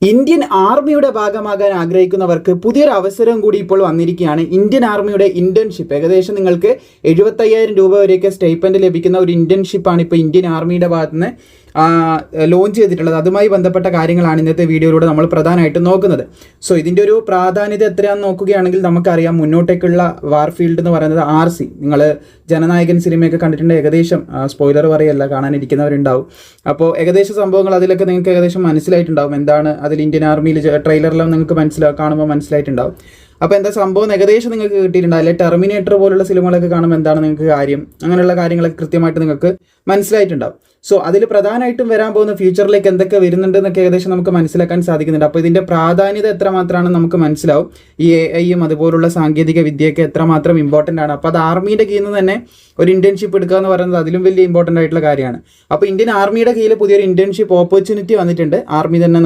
Indian ആർമിയുടെ ഭാഗമാകാൻ ആഗ്രഹിക്കുന്നവർക്ക് പുതിയൊരു അവസരം കൂടി ഇപ്പോൾ വന്നിരിക്കുകയാണ്. ഇന്ത്യൻ ആർമിയുടെ ഇന്റേൺഷിപ്പ് ഏകദേശം നിങ്ങൾക്ക് 75,000 രൂപ വരെയൊക്കെ സ്റ്റൈപ്പൻഡ് ലഭിക്കുന്ന ഒരു ഇന്റേൺഷിപ്പാണ് ഇപ്പോൾ ഇന്ത്യൻ ആർമിയുടെ ഭാഗത്തുനിന്ന് ലോഞ്ച് ചെയ്തിട്ടുള്ളത്. അതുമായി ബന്ധപ്പെട്ട കാര്യങ്ങളാണ് ഇന്നത്തെ വീഡിയോയിലൂടെ നമ്മൾ പ്രധാനമായിട്ടും നോക്കുന്നത്. സോ ഇതിൻ്റെ ഒരു പ്രാധാന്യത എത്രയാണെന്ന് നോക്കുകയാണെങ്കിൽ നമുക്കറിയാം, മുന്നോട്ടേക്കുള്ള വാർഫീൽഡ് എന്ന് പറയുന്നത് RC, നിങ്ങൾ ജനനായകൻ സിനിമയൊക്കെ കണ്ടിട്ടുണ്ട്. ഏകദേശം സ്പോയിലർ പറയല്ല, കാണാനിരിക്കുന്നവരുണ്ടാവും. അപ്പോൾ ഏകദേശം സംഭവങ്ങൾ അതിലൊക്കെ നിങ്ങൾക്ക് ഏകദേശം മനസ്സിലായിട്ടുണ്ടാവും. എന്താണ് അതിൽ ഇന്ത്യൻ ആർമിയിൽ ട്രെയിലറിലും നിങ്ങൾക്ക് കാണുമ്പോൾ മനസ്സിലായിട്ടുണ്ടാവും. അപ്പോൾ എന്താ സംഭവം ഏകദേശം നിങ്ങൾക്ക് കിട്ടിയിട്ടുണ്ടാവും. അല്ലെങ്കിൽ ടെർമിനേറ്റർ പോലുള്ള സിനിമകളൊക്കെ കാണുമ്പോൾ എന്താണ് നിങ്ങൾക്ക് കാര്യം, അങ്ങനെയുള്ള കാര്യങ്ങളൊക്കെ കൃത്യമായിട്ട് നിങ്ങൾക്ക് മനസ്സിലായിട്ടുണ്ടാവും. സോ അതിൽ പ്രധാനമായിട്ടും വരാൻ പോകുന്ന ഫ്യൂച്ചറിലേക്ക് എന്തൊക്കെ വരുന്നുണ്ട് എന്നൊക്കെ ഏകദേശം നമുക്ക് മനസ്സിലാക്കാൻ സാധിക്കുന്നുണ്ട്. അപ്പോൾ ഇതിൻ്റെ പ്രാധാന്യത എത്രമാത്രമാണെന്ന് നമുക്ക് മനസ്സിലാവും. ഈ AI അതുപോലുള്ള സാങ്കേതിക വിദ്യയൊക്കെ എത്രമാത്രം ഇമ്പോർട്ടൻ്റ് ആണ്. അപ്പോൾ അത് ആർമിയുടെ കീഴിൽ നിന്ന് തന്നെ ഒരു ഇന്റേൺഷിപ്പ് എടുക്കുക എന്ന് പറയുന്നത് അതിലും വലിയ ഇമ്പോർട്ടൻ്റ് ആയിട്ടുള്ള കാര്യമാണ്. അപ്പോൾ ഇന്ത്യൻ ആർമിയുടെ കീഴിൽ പുതിയൊരു ഇന്റേൺഷിപ്പ് ഓപ്പർച്യൂണിറ്റി വന്നിട്ടുണ്ട്. ആർമി തന്നെ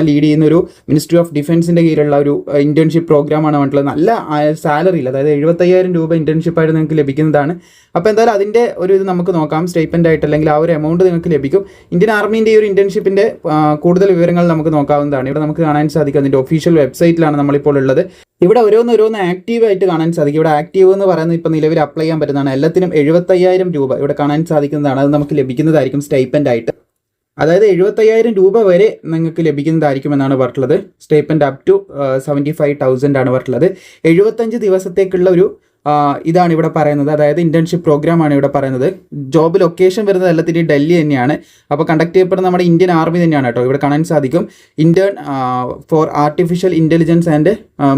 ലീഡ് ചെയ്യുന്ന ഒരു മിനിസ്ട്രി ഓഫ് ഡിഫൻസിൻ്റെ കീഴിലുള്ള ഒരു ഇന്റേൺഷിപ്പ് പ്രോഗ്രാമാണ് വന്നിട്ടുള്ളത്. നല്ല സാലറിയിൽ, അതായത് 75,000 രൂപ ഇന്റേൺഷിപ്പായിട്ട് നിങ്ങൾക്ക് ലഭിക്കുന്നതാണ്. അപ്പോൾ എന്തായാലും അതിൻ്റെ ഒരു ഇത് നമുക്ക് നോക്കാം. സ്റ്റൈപ്പൻഡ് ആയിട്ട് അല്ലെങ്കിൽ ആ ഒരു എമൗണ്ട് നിങ്ങൾക്ക് ലഭിക്കും. ഇന്ത്യൻ ആർമീൻ്റെ ഈ ഒരു ഇന്റേൺഷിപ്പിൻ്റെ കൂടുതൽ വിവരങ്ങൾ നമുക്ക് നോക്കാവുന്നതാണ്. ഇവിടെ നമുക്ക് കാണാൻ സാധിക്കും, അതിൻ്റെ ഒഫീഷ്യൽ വെബ്സൈറ്റിലാണ് നമ്മളിപ്പോൾ ഉള്ളത്. ഇവിടെ ഓരോന്ന് ആക്റ്റീവായിട്ട് കാണാൻ സാധിക്കും. ഇവിടെ ആക്റ്റീവ് എന്ന് പറയുന്നത് ഇപ്പോൾ നിലവിൽ അപ്ലൈ ചെയ്യാൻ പറ്റുന്നതാണ്. എല്ലാത്തിനും 75,000 രൂപ ഇവിടെ കാണാൻ സാധിക്കുന്നതാണ്. അത് നമുക്ക് ലഭിക്കുന്നതായിരിക്കും സ്റ്റൈപ്പൻഡ് ആയിട്ട്. അതായത് 75,000 രൂപ വരെ നിങ്ങൾക്ക് ലഭിക്കുന്നതായിരിക്കും എന്നാണ് പറഞ്ഞിട്ടുള്ളത്. സ്റ്റൈപ്പൻഡ് അപ് ടു 75,000 ആണ് പറഞ്ഞിട്ടുള്ളത്. 75 ദിവസത്തേക്കുള്ള ഒരു ഇതാണ് ഇവിടെ പറയുന്നത്. അതായത് ഇന്റേൺഷിപ്പ് പ്രോഗ്രാമാണ് ഇവിടെ പറയുന്നത്. ജോബ് ലൊക്കേഷൻ വരുന്നത് എല്ലാത്തിൻ്റെയും ഡൽഹി തന്നെയാണ്. അപ്പോൾ കണ്ടക്ട് ചെയ്യപ്പെടുന്ന നമ്മുടെ ഇന്ത്യൻ ആർമി തന്നെയാണ് കേട്ടോ. ഇവിടെ കാണാൻ സാധിക്കും, intern for artificial intelligence and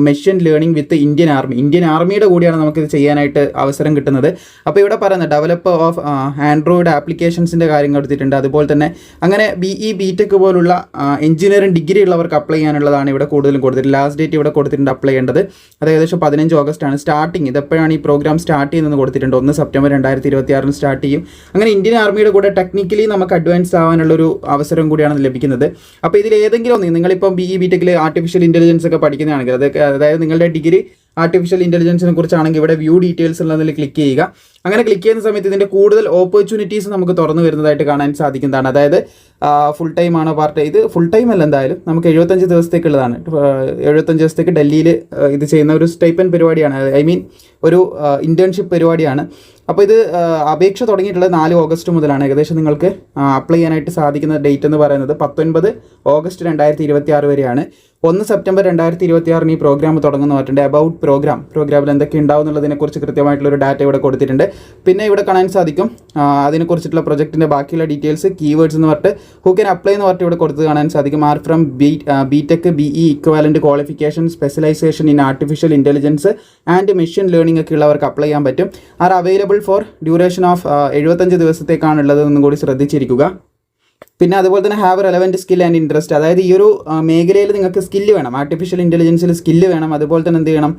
machine learning with Indian army. Indian ആർമിയുടെ കൂടിയാണ് നമുക്കിത് ചെയ്യാനായിട്ട് അവസരം കിട്ടുന്നത്. അപ്പോൾ ഇവിടെ പറയുന്നത് ഡെവലപ്പർ ഓഫ് ആൻഡ്രോയിഡ് ആപ്ലിക്കേഷൻസിൻ്റെ കാര്യങ്ങൾ എടുത്തിട്ടുണ്ട്. അതുപോലെ തന്നെ അങ്ങനെ BE BTech പോലുള്ള എഞ്ചിനീയറിംഗ് ഡിഗ്രി ഉള്ളവർക്ക് അപ്ലൈ ചെയ്യാനുള്ളതാണ് ഇവിടെ കൂടുതലും കൊടുത്തിട്ടുണ്ട്. ലാസ്റ്റ് ഡേറ്റ് ഇവിടെ കൊടുത്തിട്ടുണ്ട് അപ്ലൈ ചെയ്യേണ്ടത്. അത് ഏകദേശം 15 ഓഗസ്റ്റാണ്. സ്റ്റാർട്ടിങ് ഇതെപ്പോഴാണ് ഈ പ്രോഗ്രാം സ്റ്റാർട്ട് ചെയ്യുന്നത് കൊടുത്തിട്ടുണ്ട്. 1 സെപ്റ്റംബർ 2026 സ്റ്റാർട്ട് ചെയ്യും. അങ്ങനെ ഇന്ത്യൻ ആർമിയുടെ കൂടെ ടെക്നിക്കലി നമുക്ക് അഡ്വാൻസ് ആവാനുള്ളൊരു അവസരം കൂടിയാണ് ലഭിക്കുന്നത്. അപ്പോൾ ഇതിൽ ഏതെങ്കിലും ഒന്ന്, നിങ്ങളിപ്പം BE BTech ആർട്ടിഫിഷ്യൽ ഇൻ്റലിജൻസ് ഒക്കെ പഠിക്കുന്നതാണെങ്കിൽ അതായത് നിങ്ങളുടെ ഡിഗ്രി ആർട്ടിഫിഷ്യൽ ഇൻ്റലിജൻസിനെ കുറിച്ചാണെങ്കിൽ ഇവിടെ വ്യൂ ഡീറ്റെയിൽസ് ഉള്ളതിൽ ക്ലിക്ക് ചെയ്യുക. അങ്ങനെ ക്ലിക്ക് ചെയ്യുന്ന സമയത്ത് ഇതിൻ്റെ കൂടുതൽ ഓപ്പർച്യൂണിറ്റീസ് നമുക്ക് തുറന്നു വരുന്നതായിട്ട് കാണാൻ സാധിക്കുന്നതാണ്. അതായത് ഫുൾ ടൈം ആണോ പാർട്ട് ടൈം, ഇത് ഫുൾ ടൈം അല്ല, എന്തായാലും നമുക്ക് 75 ദിവസത്തേക്കുള്ളതാണ്. 75 ദിവസത്തേക്ക് ഡൽഹിയിൽ ഇത് ചെയ്യുന്ന ഒരു സ്റ്റൈപ്പൻഡ് പരിപാടിയാണ്. ഒരു ഇന്റേൺഷിപ്പ് പരിപാടിയാണ്. അപ്പോൾ ഇത് അപേക്ഷ തുടങ്ങിയിട്ടുള്ളത് 4 ഓഗസ്റ്റ് മുതലാണ്. ഏകദേശം നിങ്ങൾക്ക് അപ്ലൈ ചെയ്യാനായിട്ട് സാധിക്കുന്ന ഡേറ്റ് എന്ന് പറയുന്നത് 19 ഓഗസ്റ്റ് 2026 വരെയാണ്. 1 സെപ്റ്റംബർ 2026 ഈ പ്രോഗ്രാം തുടങ്ങുന്ന പറഞ്ഞിട്ടുണ്ട്. അബൌട്ട് പ്രോഗ്രാമിൽ എന്തൊക്കെ ഉണ്ടാവും എന്നുള്ളതിനെക്കുറിച്ച് കൃത്യമായിട്ടുള്ളൊരു ഡാറ്റ ഇവിടെ കൊടുത്തിട്ടുണ്ട്. പിന്നെ ഇവിടെ കാണാൻ സാധിക്കും അതിനെക്കുറിച്ചിട്ടുള്ള പ്രൊജക്റ്റിൻ്റെ ബാക്കിയുള്ള ഡീറ്റെയിൽസ്, കീവേഡ്സ് എന്ന് പറഞ്ഞിട്ട് ഹു ക്യാൻ അപ്ലൈ എന്ന് പറഞ്ഞിട്ട് ഇവിടെ കൊടുത്ത് കാണാൻ സാധിക്കും. Are from BTech BE equivalent qualification specialisation in artificial intelligence and machine learning ഒക്കെ ഉള്ളവർക്ക് അപ്ലൈ ചെയ്യാൻ പറ്റും. Are available for duration of 75 ദിവസത്തേക്കാണുള്ളത് എന്നും കൂടി ശ്രദ്ധിച്ചിരിക്കുക. പിന്നെ അതുപോലെ തന്നെ have relevant skill and interest, അതായത് ഈ ഒരു മേഖലയിൽ നിങ്ങൾക്ക് സ്കില്ല് വേണം, ആർട്ടിഫിഷ്യൽ ഇൻ്റലിജൻസിൽ സ്കില്ല് വേണം. അതുപോലെ തന്നെ എന്ത് ചെയ്യണം,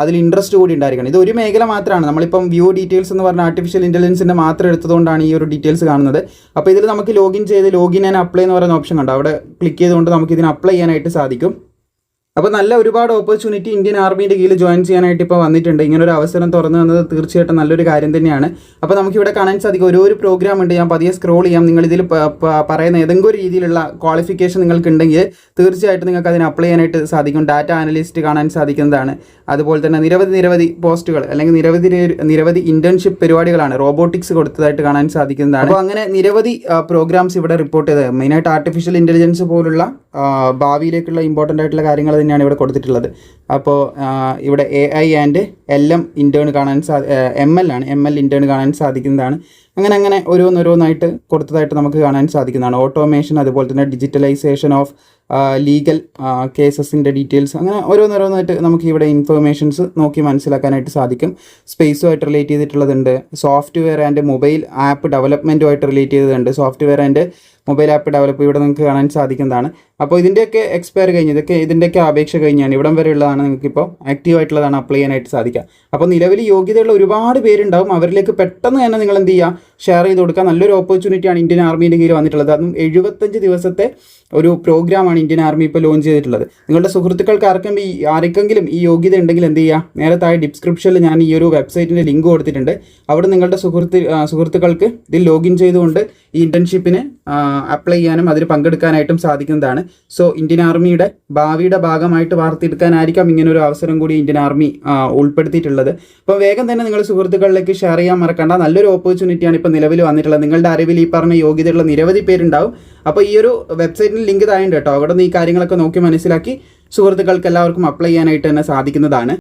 അതിൽ ഇൻട്രസ്റ്റ് കൂടി ഉണ്ടായിരിക്കണം. ഇത് ഒരു മേഖല മാത്രമാണ്. നമ്മളിപ്പം വ്യൂ ഡീറ്റെയിൽസ് എന്ന് പറഞ്ഞാൽ ആർട്ടിഫിഷ്യൽ ഇൻ്റലിജൻസിൻ്റെ മാത്രം എടുത്തതുകൊണ്ടാണ് ഈ ഒരു ഡീറ്റെയിൽസ് കാണുന്നത്. അപ്പോൾ ഇതിൽ നമുക്ക് ലോഗിൻ ആൻഡ് അപ്ലൈ എന്ന് പറയുന്ന ഓപ്ഷൻ കണ്ടോ, അവിടെ ക്ലിക്ക് ചെയ്തുകൊണ്ട് നമുക്ക് ഇതിന് അപ്ലൈ ചെയ്യാനായിട്ട് സാധിക്കും. അപ്പോൾ നല്ല ഒരുപാട് ഓപ്പർച്യൂണിറ്റി ഇന്ത്യൻ ആർമിയുടെ കീഴിൽ ജോയിൻ ചെയ്യാനായിട്ട് ഇപ്പോൾ വന്നിട്ടുണ്ട്. ഇങ്ങനൊരു അവസരം തുറന്നു വന്നത് തീർച്ചയായിട്ടും നല്ലൊരു കാര്യം തന്നെയാണ്. അപ്പോൾ നമുക്കിവിടെ കാണാൻ സാധിക്കും ഒരു പ്രോഗ്രാം ഉണ്ട്. ഞാൻ പതിയെ സ്ക്രോൾ ചെയ്യാം. നിങ്ങളിതിൽ പറയുന്ന ഏതെങ്കിലും ഒരു രീതിയിലുള്ള ക്വാളിഫിക്കേഷൻ നിങ്ങൾക്ക് ഉണ്ടെങ്കിൽ തീർച്ചയായിട്ടും നിങ്ങൾക്ക് അതിന് അപ്ലൈ ചെയ്യാനായിട്ട് സാധിക്കും. ഡാറ്റ അനലിസ്റ്റ് കാണാൻ സാധിക്കുന്നതാണ്. അതുപോലെ തന്നെ നിരവധി പോസ്റ്റുകൾ അല്ലെങ്കിൽ നിരവധി ഇന്റേൺഷിപ്പ് പരിപാടികളാണ് റോബോട്ടിക്സ് കൊടുത്തതായിട്ട് കാണാൻ സാധിക്കുന്നതാണ്. അപ്പോൾ അങ്ങനെ നിരവധി പ്രോഗ്രാംസ് ഇവിടെ റിപ്പോർട്ട് ചെയ്തത്. മെയിനായിട്ട് ആർട്ടിഫിഷ്യൽ ഇൻ്റലിജൻസ് പോലുള്ള ഭാവിയിലേക്കുള്ള ഇമ്പോർട്ടൻ്റ് ആയിട്ടുള്ള കാര്യങ്ങൾ തന്നെയാണ് ഇവിടെ കൊടുത്തിട്ടുള്ളത്. അപ്പോൾ ഇവിടെ AI ആൻഡ് LM ഇൻറ്റേൺ കാണാൻ ML ആണ്, ML ഇൻറ്റേൺ കാണാൻ സാധിക്കുന്നതാണ്. അങ്ങനെ ഓരോന്നായിട്ട് കൊടുത്തതായിട്ട് നമുക്ക് കാണാൻ സാധിക്കുന്നതാണ്. ഓട്ടോമേഷൻ, അതുപോലെ തന്നെ ഡിജിറ്റലൈസേഷൻ ഓഫ് ലീഗൽ കേസസിൻ്റെ ഡീറ്റെയിൽസ്, അങ്ങനെ ഓരോന്നായിട്ട് നമുക്ക് ഇവിടെ ഇൻഫർമേഷൻസ് നോക്കി മനസ്സിലാക്കാനായിട്ട് സാധിക്കും. സ്പേസുമായിട്ട് റിലേറ്റ് ചെയ്തിട്ടുള്ളതുണ്ട്. സോഫ്റ്റ്വെയർ ആൻഡ് മൊബൈൽ ആപ്പ് ഡെവലപ്മെൻറ്റുമായിട്ട് റിലേറ്റ് ചെയ്തതുണ്ട്. Software and mobile app develop ഇവിടെ നിങ്ങൾക്ക് കാണാൻ സാധിക്കുന്നതാണ്. അപ്പോൾ ഇതിൻ്റെയൊക്കെ എക്സ്പയർ കഴിഞ്ഞ് ഇതിൻ്റെയൊക്കെ അപേക്ഷ കഴിഞ്ഞാണ് ഇവിടം വരെ ഉള്ളതാണ്. നിങ്ങൾക്കിപ്പോൾ ആക്റ്റീവായിട്ടുള്ളതാണ് അപ്ലൈ ചെയ്യാനായിട്ട് സാധിക്കുക. അപ്പോൾ നിലവിൽ യോഗ്യതയുള്ള ഒരുപാട് പേരുണ്ടാവും. അവരിലേക്ക് പെട്ടെന്ന് തന്നെ നിങ്ങൾ എന്ത് ചെയ്യുക, ഷെയർ ചെയ്ത് കൊടുക്കുക. നല്ലൊരു ഓപ്പർച്യൂണിറ്റിയാണ് ഇന്ത്യൻ ആർമിയുടെ കീഴിൽ വന്നിട്ടുള്ളത്. അതും 75 ദിവസത്തെ ഒരു പ്രോഗ്രാമാണ് ഇന്ത്യൻ ആർമി ഇപ്പോൾ ലോഞ്ച് ചെയ്തിട്ടുള്ളത്. നിങ്ങളുടെ സുഹൃത്തുക്കൾക്ക് ആർക്കെങ്കിലും ഈ യോഗ്യത ഉണ്ടെങ്കിൽ എന്ത് ചെയ്യുക, നേരെ താഴെ ഡിസ്ക്രിപ്ഷനിൽ ഞാൻ ഈ ഒരു വെബ്സൈറ്റിൻ്റെ ലിങ്ക് കൊടുത്തിട്ടുണ്ട്. അവിടെ നിങ്ങളുടെ സുഹൃത്തുക്കൾക്ക് ഇതിൽ ലോഗിൻ ചെയ്തുകൊണ്ട് ഈ ഇൻറ്റേൺഷിപ്പിന് അപ്ലൈ ചെയ്യാനും അതിൽ പങ്കെടുക്കാനായിട്ടും സാധിക്കുന്നതാണ്. സോ ഇന്ത്യൻ ആർമിയുടെ ഭാവിയുടെ ഭാഗമായിട്ട് വാർത്തെടുക്കാനായിരിക്കാം ഇങ്ങനെ ഒരു അവസരം കൂടി ഇന്ത്യൻ ആർമി ഉൾപ്പെടുത്തിയിട്ടുള്ളത്. അപ്പോൾ വേഗം തന്നെ നിങ്ങൾ സുഹൃത്തുക്കളിലേക്ക് ഷെയർ ചെയ്യാൻ മറക്കണ്ട. നല്ലൊരു ഓപ്പർച്യൂണിറ്റിയാണ് ഇപ്പോൾ നിലവിൽ വന്നിട്ടുള്ളത്. നിങ്ങളുടെ അറിവിൽ ഈ പറഞ്ഞ യോഗ്യതയുള്ള നിരവധി പേരുണ്ടാവും. അപ്പോൾ ഈ ഒരു വെബ്സൈറ്റിൽ ലിങ്ക് താഴെ കേട്ടോ, അവിടെ നിന്ന് ഈ കാര്യങ്ങളൊക്കെ നോക്കി മനസ്സിലാക്കി സുഹൃത്തുക്കൾക്ക് എല്ലാവർക്കും അപ്ലൈ ചെയ്യാനായിട്ട് തന്നെ സാധിക്കുന്നതാണ്.